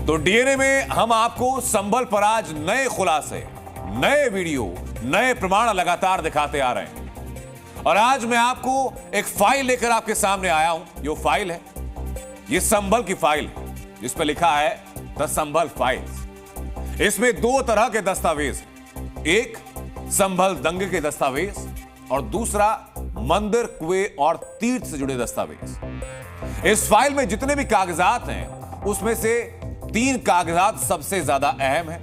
तो डीएनए में हम आपको संभल पर आज नए खुलासे, नए वीडियो, नए प्रमाण लगातार दिखाते आ रहे हैं। और आज मैं आपको एक फाइल लेकर आपके सामने आया हूं। ये फाइल है, ये संभल की फाइल है, जिस पर लिखा है द संभल फाइल्स। इसमें दो तरह के दस्तावेज, एक संभल दंगे के दस्तावेज और दूसरा मंदिर, कुएं और तीर्थ से जुड़े दस्तावेज। इस फाइल में जितने भी कागजात हैं उसमें से 3 कागजात सबसे ज्यादा अहम है।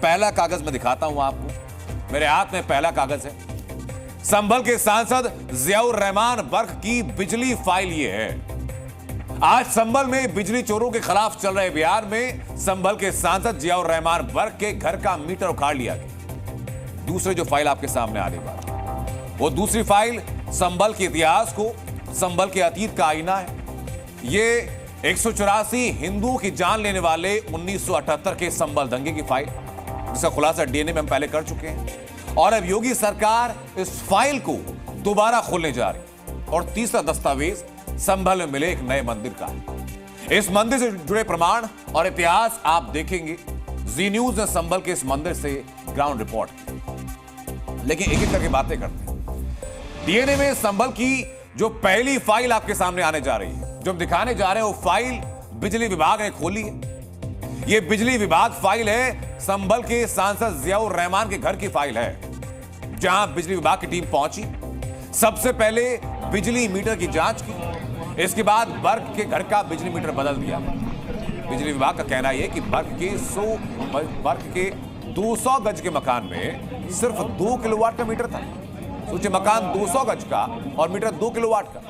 पहला कागज मैं दिखाता हूं आपको, मेरे हाथ में पहला कागज है। संभल के सांसद जियाउर रहमान बर्क की बिजली फाइल ये है। आज संभल में बिजली चोरों के खिलाफ चल रहे अभियान में संभल के सांसद जियाउर रहमान बर्क के घर का मीटर उखाड़ लिया गया। दूसरी जो फाइल आपके सामने आने वाली वो दूसरी फाइल संभल के इतिहास को, संभल के अतीत का आईना है। ये 184 हिंदुओं की जान लेने वाले 1978 के संभल दंगे की फाइल, जिसका खुलासा डीएनए में हम पहले कर चुके हैं। और अब योगी सरकार इस फाइल को दोबारा खोलने जा रही है। और तीसरा दस्तावेज संभल में मिले एक नए मंदिर का है। इस मंदिर से जुड़े प्रमाण और इतिहास आप देखेंगे। जी न्यूज ने संभल के इस मंदिर से ग्राउंड रिपोर्ट की। लेकिन एक एक करके बातें करते हैं। डीएनए में संभल की जो पहली फाइल आपके सामने आने जा रही है, जो हम दिखाने जा रहे हैं, वो फाइल बिजली विभाग ने खोली है। ये बिजली विभाग फाइल है, संभल के सांसद जियाउर रहमान के घर की फाइल है, जहां बिजली विभाग की टीम पहुंची। सबसे पहले बिजली मीटर की जांच की, इसके बाद बर्क के घर का बिजली मीटर बदल दिया। बिजली विभाग का कहना यह कि बर्क के 200 गज के मकान में सिर्फ 2 किलोवाट का मीटर था। सोचिए, मकान 200 गज का और मीटर 2 किलोवाट का।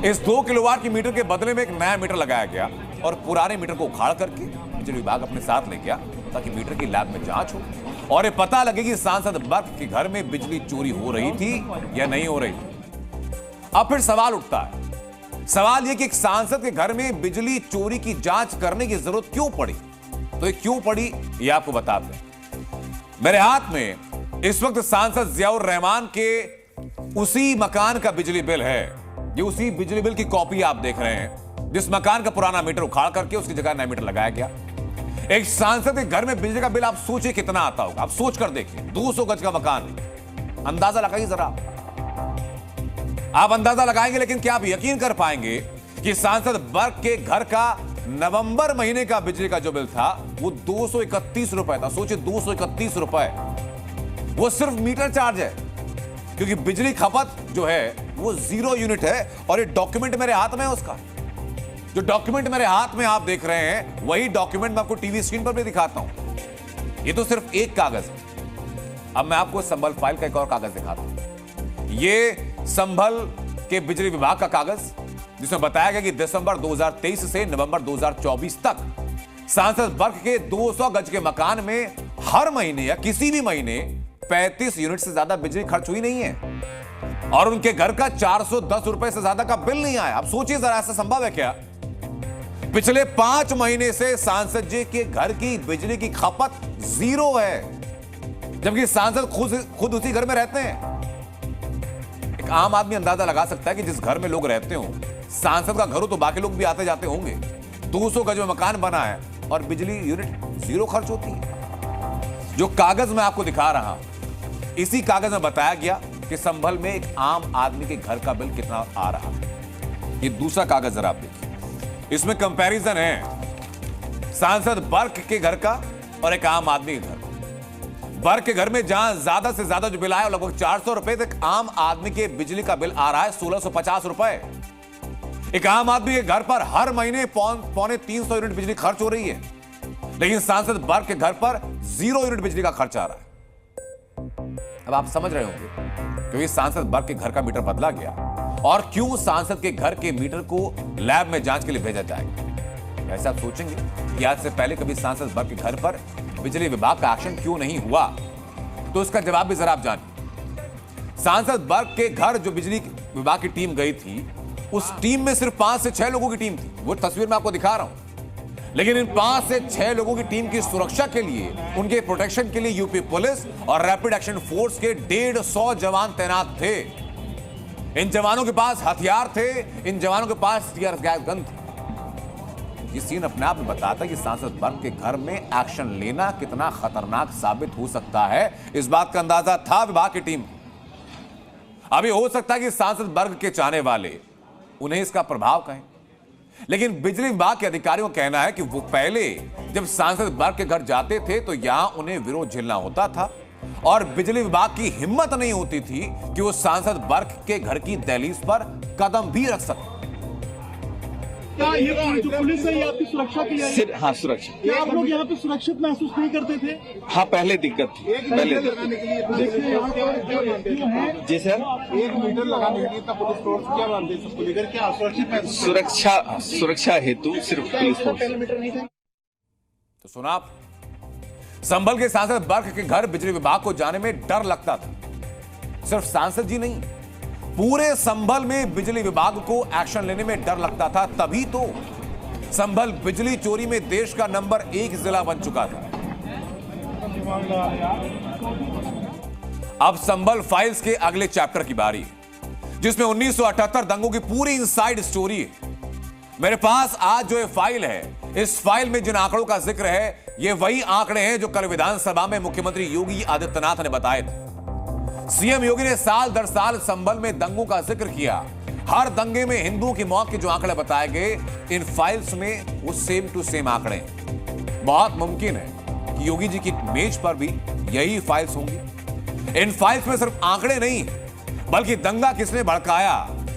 इस 2 किलोवाट की मीटर के बदले में एक नया मीटर लगाया गया और पुराने मीटर को उखाड़ करके बिजली विभाग अपने साथ ले गया, ताकि मीटर की लैब में जांच हो और ये पता लगे कि सांसद बर्क के घर में बिजली चोरी हो रही थी या नहीं हो रही थी। अब फिर सवाल उठता है, सवाल यह कि एक सांसद के घर में बिजली चोरी की जांच करने की जरूरत क्यों पड़ी? तो ये क्यों पड़ी, ये आपको बताते हैं। मेरे हाथ में इस वक्त सांसद जियाउर रहमान के उसी मकान का बिजली बिल है। ये उसी बिजली बिल की कॉपी आप देख रहे हैं, जिस मकान का पुराना मीटर उखाड़ करके उसकी जगह नया मीटर लगाया गया। एक सांसद के घर में बिजली का बिल आप सोचिए कितना आता होगा। आप सोच कर देखिए, 200 गज का मकान, अंदाजा लगाइए जरा। आप अंदाजा लगाएंगे, लेकिन क्या आप यकीन कर पाएंगे कि सांसद बर्क के घर का नवंबर महीने का बिजली का जो बिल था वो 231 रुपए था। सोचिए, 231 रुपए, वो सिर्फ मीटर चार्ज है, क्योंकि बिजली खपत जो है वो 0 यूनिट है। और ये डॉक्यूमेंट मेरे हाथ में है, उसका जो डॉक्यूमेंट मेरे हाथ में आप देख रहे हैं, वही डॉक्यूमेंट मैं आपको टीवी स्क्रीन पर भी दिखाता हूं। ये तो सिर्फ एक कागज है। अब मैं आपको संभल फाइल का एक और कागज दिखाता हूं। ये संभल के बिजली विभाग का कागज, जिसमें बताया गया कि दिसंबर 2023 से नवंबर 2024 तक सांसद बर्क के 200 गज के मकान में हर महीने या किसी भी महीने 35 यूनिट से ज्यादा बिजली खर्च हुई नहीं है और उनके घर का 410 रुपए से ज्यादा का बिल नहीं आया। आप सोचिए जरा, ऐसा संभव है क्या? पिछले 5 महीने से सांसद जी के घर की बिजली की खपत 0 है, जबकि सांसद खुद उसी घर में रहते हैं। एक आम आदमी अंदाजा लगा सकता है कि जिस घर में लोग रहते हो, सांसद का घर हो तो बाकी लोग भी आते जाते होंगे। 200 गज में मकान बना है और बिजली यूनिट 0 खर्च होती है। जो कागज मैं आपको दिखा रहा हूं, इसी कागज में बताया गया कि संभल में एक आम आदमी के घर का बिल कितना आ रहा है। ये दूसरा कागज जरा आप देखिए, इसमें कंपैरिजन है सांसद बर्क के घर का और एक आम आदमी के घर। बर्क के घर में जहां ज्यादा से ज्यादा जो बिल आया लगभग 400 रुपए, तक आम आदमी के बिजली का बिल आ रहा है 1650 रुपए। एक आम आदमी के घर पर हर महीने 350 यूनिट बिजली खर्च हो रही है, लेकिन सांसद बर्क के घर पर 0 यूनिट बिजली का खर्च आ रहा है। अब आप समझ रहे होंगे क्योंकि सांसद बर्क के घर का मीटर बदला गया और क्यों सांसद के घर के मीटर को लैब में जांच के लिए भेजा जाएगा। ऐसा आप सोचेंगे कि आज से पहले कभी सांसद बर्क के घर पर बिजली विभाग का एक्शन क्यों नहीं हुआ, तो इसका जवाब भी जरा आप जानिए। सांसद बर्क के घर जो बिजली विभाग की टीम गई थी, उस टीम में सिर्फ 5 से 6 लोगों की टीम थी। वो तस्वीर मैं आपको दिखा रहा हूं। लेकिन इन 5 से 6 लोगों की टीम की सुरक्षा के लिए, उनके प्रोटेक्शन के लिए यूपी पुलिस और रैपिड एक्शन फोर्स के 150 जवान तैनात थे। इन जवानों के पास हथियार थे, इन जवानों के पास टीयर गैस गन थे। ये सीन अपने आप में बताता है कि सांसद बर्ग के घर में एक्शन लेना कितना खतरनाक साबित हो सकता है। इस बात का अंदाजा था विभाग की टीम को। अभी हो सकता है कि सांसद बर्ग के चाहने वाले उन्हें इसका प्रभाव कहें, लेकिन बिजली विभाग के अधिकारियों का कहना है कि वो पहले जब सांसद बर्ग के घर जाते थे तो यहां उन्हें विरोध झेलना होता था और बिजली विभाग की हिम्मत नहीं होती थी कि वो सांसद बर्ग के घर की दहलीज पर कदम भी रख सके। क्या ये जो पुलिस है ये आपकी सुरक्षा के लिए? हाँ, सुरक्षा। क्या आप लोग यहाँ पे सुरक्षित महसूस नहीं करते थे? हाँ, पहले दिक्कत थी। पहले जी सर, 1 मीटर लगाने के लिए इतना पुलिस फोर्स क्या मानते हैं? सबको लेकर क्या सुरक्षित महसूस? सुरक्षा हेतु सिर्फ पुलिस फोर्स। तो सुना आप, संभल के सांसद बर्ग के घर बिजली विभाग को जाने में डर लगता था। सिर्फ सांसद जी नहीं, पूरे संभल में बिजली विभाग को एक्शन लेने में डर लगता था। तभी तो संभल बिजली चोरी में देश का नंबर 1 जिला बन चुका था। अब संभल फाइल्स के अगले चैप्टर की बारी है, जिसमें 1978 दंगों की पूरी इनसाइड स्टोरी है। मेरे पास आज जो ये फाइल है, इस फाइल में जिन आंकड़ों का जिक्र है, ये वही आंकड़े हैं जो कल विधानसभा में मुख्यमंत्री योगी आदित्यनाथ ने बताए थे। सीएम योगी ने साल दर साल संभल में दंगों का जिक्र किया। हर दंगे में हिंदुओं की मौत के जो आंकड़े बताए गए, इन फाइल्स में वो सेम टू सेम आंकड़े हैं। बहुत मुमकिन है कि योगी जी की मेज पर भी यही फाइल्स होंगी। इन फाइल्स में सिर्फ आंकड़े नहीं, बल्कि दंगा किसने भड़काया,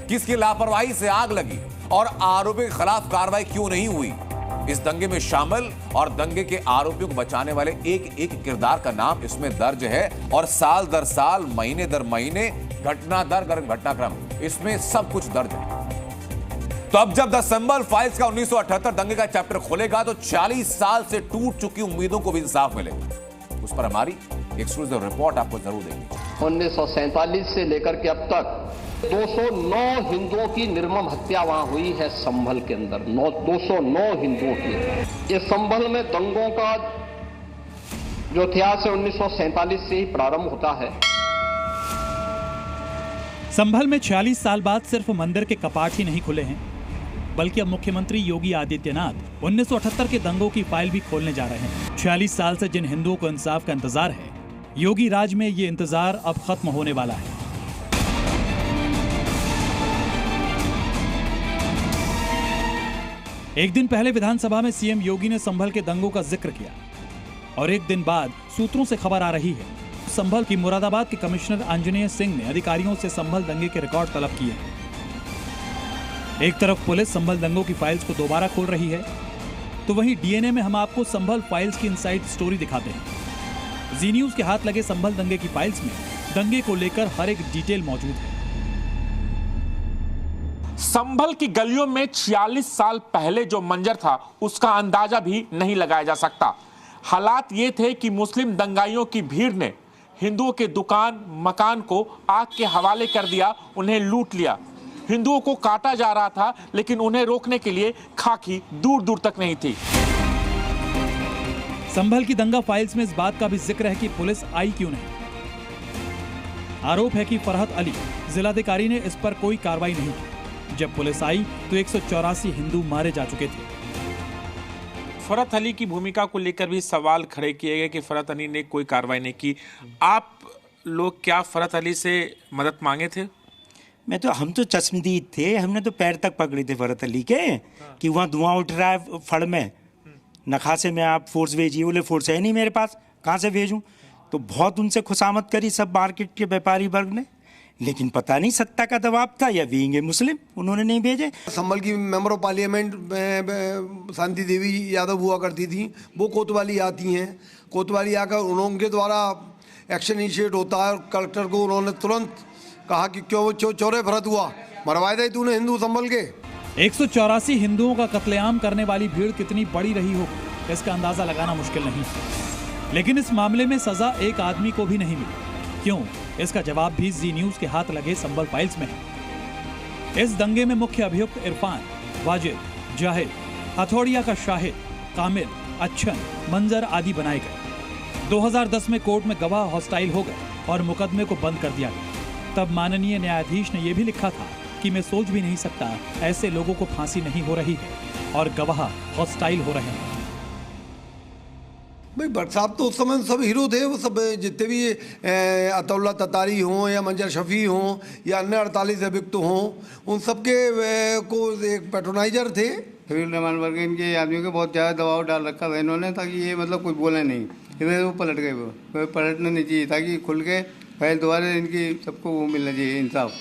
किसकी लापरवाही से आग लगी और आरोपियों के खिलाफ कार्रवाई क्यों नहीं हुई, इस दंगे में शामिल और दंगे के आरोपियों को बचाने वाले एक एक किरदार का नाम इसमें दर्ज है। और साल दर साल, महीने दर महीने, घटना दर घटनाक्रम, इसमें सब कुछ दर्ज है। तो अब जब द संभल फाइल्स का 1978 दंगे का चैप्टर खोलेगा तो 40 साल से टूट चुकी उम्मीदों को भी इंसाफ मिलेगा। उस पर हमारी एक्सक्लूसिव रिपोर्ट आपको जरूर देंगे। 1947 से लेकर के अब तक 209 हिंदुओं की निर्मम हत्या वहां हुई है। संभल के अंदर 209 हिंदुओं की। ये संभल में दंगों का जो इतिहास है 1947 से ही प्रारंभ होता है। संभल में 46 साल बाद सिर्फ मंदिर के कपाट ही नहीं खुले हैं, बल्कि अब मुख्यमंत्री योगी आदित्यनाथ 1978 के दंगों की फाइल भी खोलने जा रहे हैं। 46 साल से जिन हिंदुओं को इंसाफ का इंतजार है, योगी राज में ये इंतजार अब खत्म होने वाला है। एक दिन पहले विधानसभा में सीएम योगी ने संभल के दंगों का जिक्र किया और एक दिन बाद सूत्रों से खबर आ रही है, संभल की मुरादाबाद के कमिश्नर अंजनेय सिंह ने अधिकारियों से संभल दंगे के रिकॉर्ड तलब किए हैं। एक तरफ पुलिस संभल दंगों की फाइल्स को दोबारा खोल रही है, तो वहीं डीएनए में हम आपको संभल फाइल्स की इनसाइड स्टोरी दिखाते हैं। जी न्यूज के हाथ लगे संभल दंगे की फाइल्स में दंगे को लेकर हर एक डिटेल मौजूद है। संभल की गलियों में 46 साल पहले जो मंजर था, उसका अंदाजा भी नहीं लगाया जा सकता। हालात ये थे कि मुस्लिम दंगाइयों की भीड़ ने हिंदुओं के दुकान मकान को आग के हवाले कर दिया, उन्हें लूट लिया। हिंदुओं को काटा जा रहा था, लेकिन उन्हें रोकने के लिए खाकी दूर दूर तक नहीं थी। संभल की दंगा फाइल्स में इस बात का भी जिक्र है कि पुलिस आई क्यों नहीं। आरोप है कि फरहत अली जिलाधिकारी ने इस पर कोई कार्रवाई नहीं की। जब पुलिस आई तो 184 हिंदू मारे जा चुके थे। फरहत अली की भूमिका को लेकर भी सवाल खड़े किए गए कि फरहत अली ने कोई कार्रवाई नहीं की। आप लोग क्या फरहत अली से मदद मांगे थे? हम तो चश्मदीद थे, हमने तो पैर तक पकड़े थे फरहत अली के कि वहाँ धुआं उठ रहा है फड़ में, नखासे में आप फोर्स भेजिए। बोले फोर्स है नहीं मेरे पास, कहाँ से भेजूँ? तो बहुत उनसे खुशामद करी सब मार्केट के व्यापारी वर्ग ने, लेकिन पता नहीं सत्ता का दबाव था या बीइंग ए मुस्लिम उन्होंने नहीं भेजे। संभल की member of parliament Shanti Devi Yadav हुआ करती थी, वो कोतवाली आती हैं। कोतवाली आकर उनके द्वारा एक्शन इनिशिएट होता है और कलेक्टर को उन्होंने तुरंत कहा कि क्यों चौरे भरत हुआ, मरवाए थे तूने हिंदू संभल के। 184 हिंदुओं का कत्लेआम करने वाली भीड़ कितनी बड़ी रही हो, इसका अंदाजा लगाना मुश्किल नहीं। लेकिन इस मामले में सजा एक आदमी को भी नहीं मिली। क्यों? इसका जवाब भी जी न्यूज के हाथ लगे संभल फाइल्स में है। इस दंगे में मुख्य अभियुक्त इरफान, वाजिद, जाहिद, हथौड़िया का शाहिद, कामिल, अच्छन, मंजर आदि बनाए गए। 2010 में कोर्ट में गवाह हॉस्टाइल हो गए और मुकदमे को बंद कर दिया गया। तब माननीय न्यायाधीश ने यह भी लिखा था कि मैं सोच भी नहीं सकता ऐसे लोगों को फांसी नहीं हो रही है। और गवाह हॉस्टाइल हो रहे हैं। भाई भट्ट साहब तो उस समय सब हीरो थे, वो सब जितने भी अतउल्ला ततारी हों या मंजर शफी हों या अन्य 48 अभियुक्त हों, उन सबके को एक पैट्रोनाइजर थे। हबीब रहमान वर्ग इनके आदमियों को बहुत ज़्यादा दबाव डाल रखा था इन्होंने, ताकि ये मतलब कुछ बोले नहीं, इधर वो पलट गए, वो पलटना नहीं चाहिए, ताकि खुल के पहले दोबारा इनकी सबको वो मिलना चाहिए इंसाफ।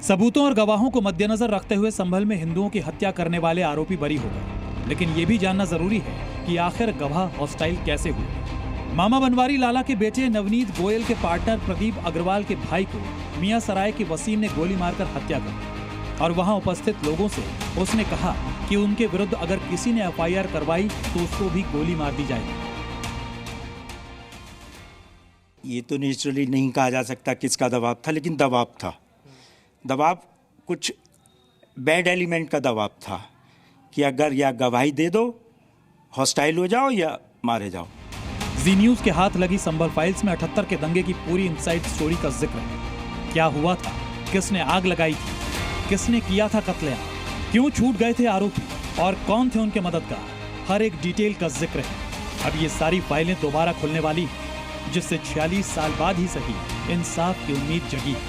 सबूतों और गवाहों को मद्देनजर रखते हुए संभल में हिंदुओं की हत्या करने वाले आरोपी बरी हो गए, लेकिन ये भी जानना जरूरी है कि आखिर गवाह हॉस्टाइल कैसे हुए। मामा बनवारी लाला के बेटे नवनीत गोयल के पार्टनर प्रदीप अग्रवाल के भाई को मियां सराय के वसीम ने गोली मारकर हत्या कर दी और वहां उपस्थित लोगों से उसने कहा कि उनके विरुद्ध अगर किसी ने एफआईआर करवाई तो उसको भी गोली मार दी जाएगी। ये तो नेचुरली नहीं कहा जा सकता किसका दबाव था, लेकिन दबाव था। दबाव कुछ बैड एलिमेंट का दबाव था कि अगर या गवाही दे दो, हॉस्टाइल हो जाओ या मारे जाओ। जी न्यूज के हाथ लगी संभल फाइल्स में 78 के दंगे की पूरी इनसाइड स्टोरी का जिक्र है। क्या हुआ था, किसने आग लगाई थी, किसने किया था कत्लेआम, क्यों छूट गए थे आरोपी और कौन थे उनके मददगार, हर एक डिटेल का जिक्र है। अब ये सारी फाइलें दोबारा खुलने वाली हैं, जिससे 46 साल बाद ही सही इंसाफ की उम्मीद जगी है।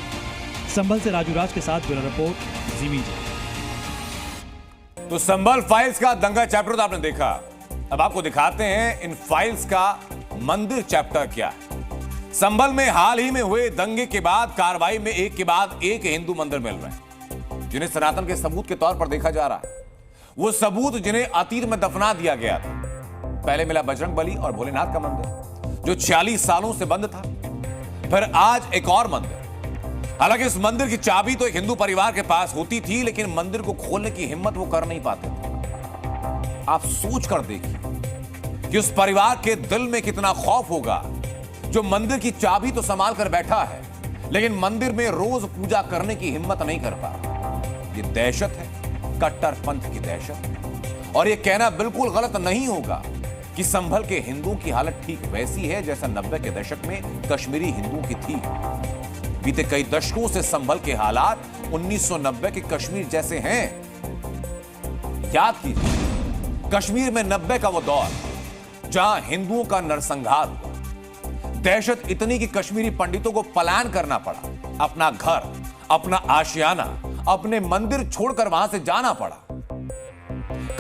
संभल से राजू राज के साथ ब्यूरो रिपोर्ट, जी मीडिया। तो संभल फाइल्स का दंगा चैप्टर तो आपने देखा, अब आपको दिखाते हैं इन फाइल्स का मंदिर चैप्टर क्या है। संभल में हाल ही में हुए दंगे के बाद कार्रवाई में एक के बाद एक हिंदू मंदिर मिल रहे हैं, जिन्हें सनातन के सबूत के तौर पर देखा जा रहा है। वो सबूत जिन्हें अतीत में दफना दिया गया था। पहले मिला बजरंग बली और भोलेनाथ का मंदिर, जो 46 सालों से बंद था। फिर आज एक और मंदिर। हालांकि इस मंदिर की चाबी तो एक हिंदू परिवार के पास होती थी, लेकिन मंदिर को खोलने की हिम्मत वो कर नहीं पाते थे। आप सोच कर देखिए कि उस परिवार के दिल में कितना खौफ होगा, जो मंदिर की चाबी तो संभाल कर बैठा है, लेकिन मंदिर में रोज पूजा करने की हिम्मत नहीं कर पा रहा। ये दहशत है, कट्टरपंथ की दहशत। और यह कहना बिल्कुल गलत नहीं होगा कि संभल के हिंदुओं की हालत ठीक वैसी है जैसा 90 के दशक में कश्मीरी हिंदुओं की थी। बीते कई दशकों से संभल के हालात 1990 के कश्मीर जैसे हैं। याद कीजिए, कश्मीर में 90 का वो दौर जहां हिंदुओं का नरसंहार हुआ। दहशत इतनी कि कश्मीरी पंडितों को पलायन करना पड़ा, अपना घर, अपना आशियाना, अपने मंदिर छोड़कर वहां से जाना पड़ा।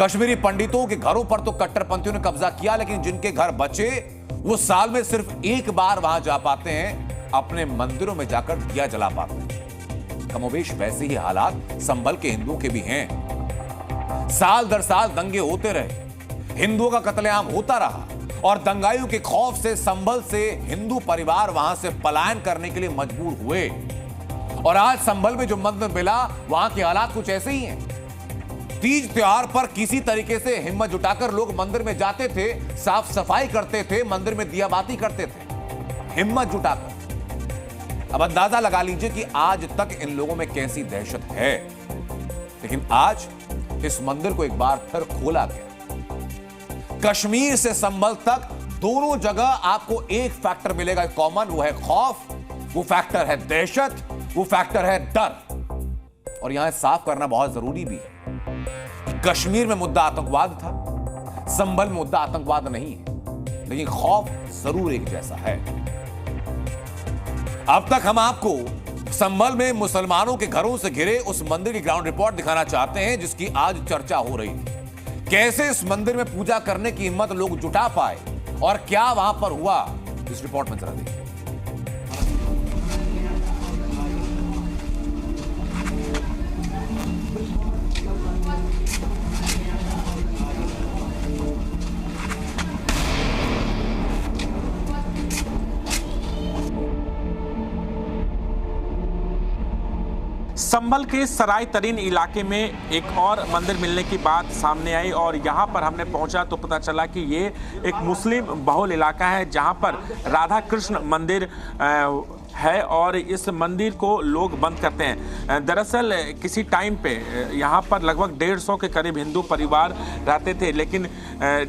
कश्मीरी पंडितों के घरों पर तो कट्टरपंथियों ने कब्जा किया, लेकिन जिनके घर बचे वो साल में सिर्फ एक बार वहां जा पाते हैं, अपने मंदिरों में जाकर दिया जला पाते हैं। कमोबेश वैसे ही हालात संभल के हिंदुओं के भी हैं। साल दर साल दंगे होते रहे, हिंदुओं का कत्लेआम होता रहा और दंगाइयों के खौफ से संभल से हिंदू परिवार वहां से पलायन करने के लिए मजबूर हुए। और आज संभल में जो मंदिर मिला, वहां के हालात कुछ ऐसे ही हैं। तीज त्योहार पर किसी तरीके से हिम्मत जुटाकर लोग मंदिर में जाते थे, साफ सफाई करते थे, मंदिर में दिया बाती करते थे, हिम्मत जुटाकर। अब अंदाजा लगा लीजिए कि आज तक इन लोगों में कैसी दहशत है। लेकिन आज इस मंदिर को एक बार फिर खोला गया। कश्मीर से संभल तक दोनों जगह आपको एक फैक्टर मिलेगा कॉमन, वो है खौफ, वो फैक्टर है दहशत, वो फैक्टर है डर। और यहां साफ करना बहुत जरूरी भी है, कश्मीर में मुद्दा आतंकवाद था, संभल में मुद्दा आतंकवाद नहीं है, लेकिन खौफ जरूर एक जैसा है। अब तक हम आपको संभल में मुसलमानों के घरों से घिरे उस मंदिर की ग्राउंड रिपोर्ट दिखाना चाहते हैं, जिसकी आज चर्चा हो रही है। कैसे इस मंदिर में पूजा करने की हिम्मत लोग जुटा पाए और क्या वहां पर हुआ, इस रिपोर्ट में जरा देखिए। संभल के सराय तरीन इलाके में एक और मंदिर मिलने की बात सामने आई और यहाँ पर हमने पहुँचा तो पता चला कि ये एक मुस्लिम बहुल इलाका है, जहाँ पर राधा कृष्ण मंदिर है और इस मंदिर को लोग बंद करते हैं। दरअसल किसी टाइम पे यहाँ पर लगभग 150 के करीब हिंदू परिवार रहते थे, लेकिन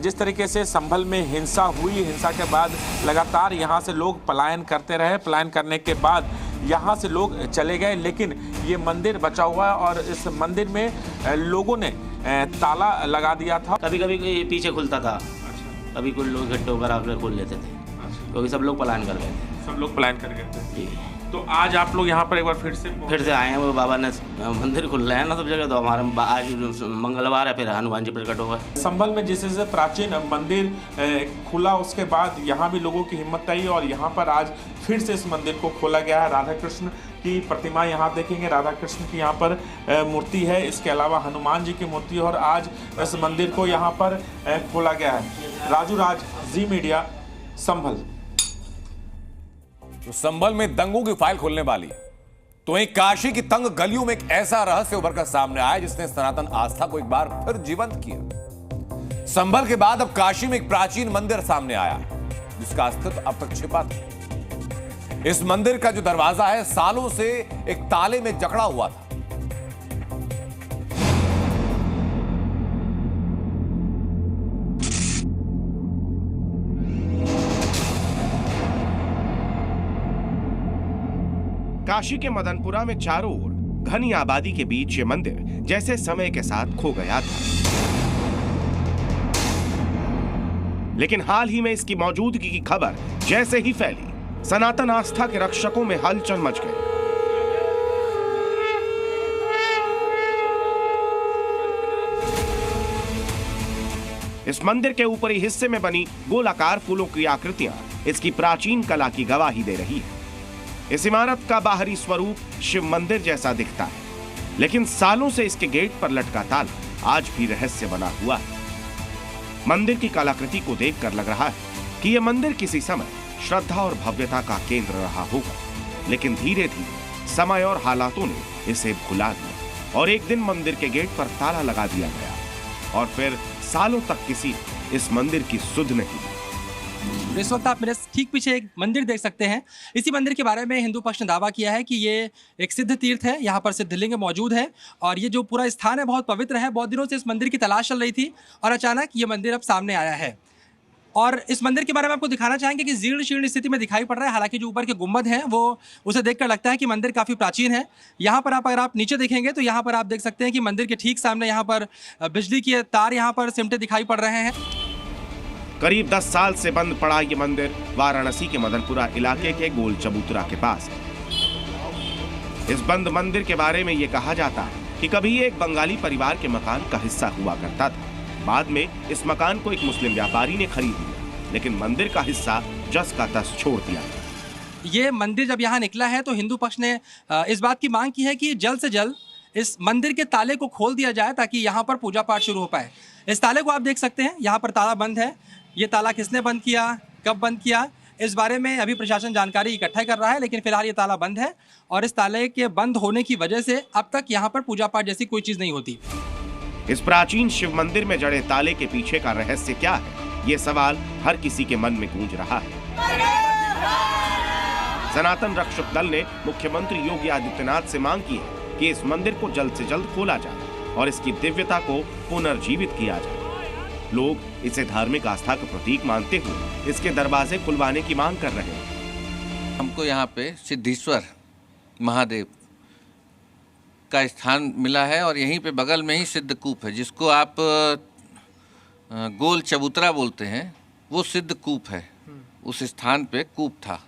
जिस तरीके से संभल में हिंसा हुई, हिंसा के बाद लगातार यहाँ से लोग पलायन करते रहे। पलायन करने के बाद यहाँ से लोग चले गए, लेकिन ये मंदिर बचा हुआ है और इस मंदिर में लोगों ने ताला लगा दिया था। कभी कभी पीछे खुलता था, कभी कुछ लोग इकट्ठे होकर आकर खोल लेते थे, क्योंकि सब लोग पलायन कर गए थे। सब लोग पलायन कर गए थे। तो आज आप लोग यहाँ पर एक बार फिर से आए हैं। वो बाबा ने मंदिर खुल रहे हैं ना सब जगह, तो हमारे आज मंगलवार है, फिर हनुमान जी प्रकट होगा। संभल में जैसे जैसे प्राचीन मंदिर खुला, उसके बाद यहाँ भी लोगों की हिम्मत आई और यहाँ पर आज फिर से इस मंदिर को खोला गया है। राधा कृष्ण की प्रतिमा यहाँ देखेंगे, राधा कृष्ण की यहाँ पर मूर्ति है, इसके अलावा हनुमान जी की मूर्ति, और आज इस मंदिर को यहाँ पर खोला गया है। राजू राज, जी मीडिया, संभल। तो संभल में दंगों की फाइल खुलने वाली है, तो एक काशी की तंग गलियों में एक ऐसा रहस्य उभरकर सामने आया जिसने सनातन आस्था को एक बार फिर जीवंत किया। संभल के बाद अब काशी में एक प्राचीन मंदिर सामने आया जिसका अस्तित्व अब तक छिपा था। इस मंदिर का जो दरवाजा है सालों से एक ताले में जकड़ा हुआ था। काशी के मदनपुरा में चारों ओर घनी आबादी के बीच ये मंदिर जैसे समय के साथ खो गया था, लेकिन हाल ही में इसकी मौजूदगी की खबर जैसे ही फैली, सनातन आस्था के रक्षकों में हलचल मच गई। इस मंदिर के ऊपरी हिस्से में बनी गोलाकार फूलों की आकृतियां इसकी प्राचीन कला की गवाही दे रही है। इस इमारत का बाहरी स्वरूप शिव मंदिर जैसा दिखता है, लेकिन सालों से इसके गेट पर लटका ताला आज भी रहस्य बना हुआ है। मंदिर की कलाकृति को देखकर लग रहा है कि यह मंदिर किसी समय श्रद्धा और भव्यता का केंद्र रहा होगा, लेकिन धीरे धीरे समय और हालातों ने इसे भुला दिया और एक दिन मंदिर के गेट पर ताला लगा दिया गया और फिर सालों तक किसी इस मंदिर की सुध नहीं। इस वक्त आप मेरे ठीक पीछे एक मंदिर देख सकते हैं। इसी मंदिर के बारे में हिंदू पक्ष ने दावा किया है कि ये एक सिद्ध तीर्थ है, यहाँ पर सिद्धलिंग मौजूद है और ये जो पूरा स्थान है बहुत पवित्र है। बहुत दिनों से इस मंदिर की तलाश चल रही थी और अचानक ये मंदिर अब सामने आया है। और इस मंदिर के बारे में आपको दिखाना चाहेंगे कि जीर्ण शीर्ण स्थिति में दिखाई पड़ रहा है। हालांकि जो ऊपर के गुंबद हैं वो उसे देखकर लगता है कि मंदिर काफ़ी प्राचीन है। यहाँ पर अगर आप नीचे देखेंगे तो यहाँ पर आप देख सकते हैं कि मंदिर के ठीक सामने यहाँ पर बिजली के तार यहाँ पर सिमटे दिखाई पड़ रहे हैं। करीब 10 साल से बंद पड़ा ये मंदिर वाराणसी के मदनपुरा इलाके के गोल चबूतरा के पास है। इस बंद मंदिर के बारे में ये कहा जाता है कि कभी ये एक बंगाली परिवार के मकान का हिस्सा हुआ करता था। बाद में इस मकान को एक मुस्लिम व्यापारी ने खरीद लिया, लेकिन मंदिर का हिस्सा जस का तस छोड़ दिया। ये मंदिर जब यहाँ निकला है तो हिंदू पक्ष ने इस बात की मांग की है कि जल्द से जल्द इस मंदिर के ताले को खोल दिया जाए ताकि यहाँ पर पूजा पाठ शुरू हो पाए। इस ताले को आप देख सकते हैं, यहाँ पर ताला बंद है। ये ताला किसने बंद किया, कब बंद किया, इस बारे में अभी प्रशासन जानकारी इकट्ठा कर रहा है, लेकिन फिलहाल ये ताला बंद है और इस ताले के बंद होने की वजह से अब तक यहाँ पर पूजा पाठ जैसी कोई चीज नहीं होती। इस प्राचीन शिव मंदिर में जड़े ताले के पीछे का रहस्य क्या है, ये सवाल हर किसी के मन में गूंज रहा है। सनातन रक्षक दल ने मुख्यमंत्री योगी आदित्यनाथ से मांग की है कि इस मंदिर को जल्द से जल्द खोला जाए और इसकी दिव्यता को पुनर्जीवित किया जाए। लोग इसे धार्मिक आस्था का प्रतीक मानते हुए इसके दरवाजे खुलवाने की मांग कर रहे हैं। हमको यहाँ पे सिद्धेश्वर महादेव का स्थान मिला है और यहीं पे बगल में ही सिद्धकूप है, जिसको आप गोल चबूतरा बोलते हैं, वो सिद्धकूप है। उस स्थान पे कूप था,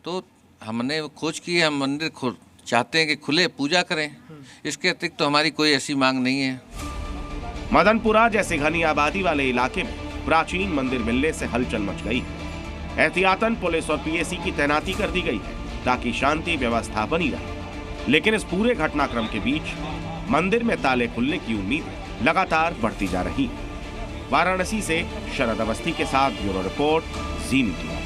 तो हमने खोज की, हम मंदिर चाहते हैं कि खुले, पूजा करें। इसके अतिरिक्त तो हमारी कोई ऐसी मांग नहीं है। मदनपुरा जैसे घनी आबादी वाले इलाके में प्राचीन मंदिर मिलने से हलचल मच गई है। एहतियातन पुलिस और पीएसी की तैनाती कर दी गई है ताकि शांति व्यवस्था बनी रहे, लेकिन इस पूरे घटनाक्रम के बीच मंदिर में ताले खुलने की उम्मीद लगातार बढ़ती जा रही है। वाराणसी से शरद अवस्थी के साथ ब्यूरो रिपोर्ट, जी मीडिया।